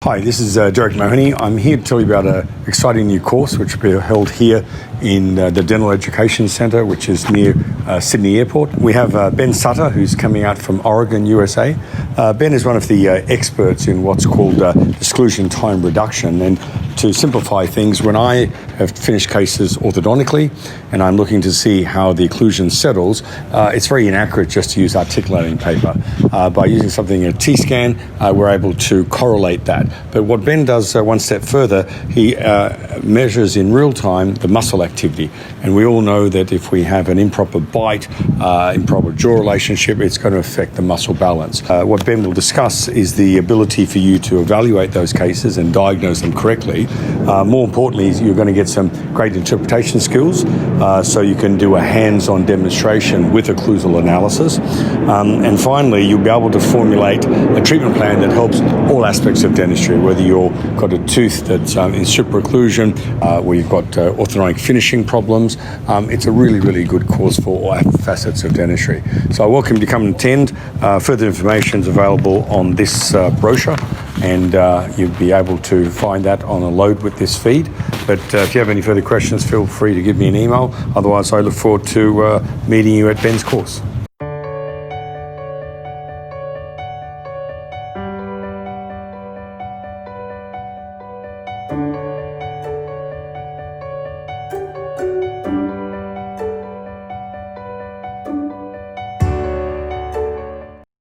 Hi, this is Derek Mahony. I'm here to tell you about an exciting new course which will be held here in the Dental Education Centre, which is near Sydney Airport. We have Ben Sutter, who's coming out from Oregon, USA. Ben is one of the experts in what's called Disclusion Time Reduction. And to simplify things, when I have finished cases orthodontically and I'm looking to see how the occlusion settles, it's very inaccurate just to use articulating paper. By using something in a T-scan, we're able to correlate that. But what Ben does one step further, he measures in real time the muscle activity. And we all know that if we have an improper bite, improper jaw relationship, it's going to affect the muscle balance. What Ben will discuss is the ability for you to evaluate those cases and diagnose them correctly. More importantly, you're going to get some great interpretation skills, so you can do a hands-on demonstration with occlusal analysis. And finally, you'll be able to formulate a treatment plan that helps all aspects of dentistry, whether you've got a tooth that's in supraocclusion, where you've got orthodontic finishing problems. It's a really, really good course for all facets of dentistry. So I welcome you to come and attend. Further information is available on this brochure, and you'll be able to find that on a load with this feed. But if you have any further questions, feel free to give me an email. Otherwise, I look forward to meeting you at Ben's course.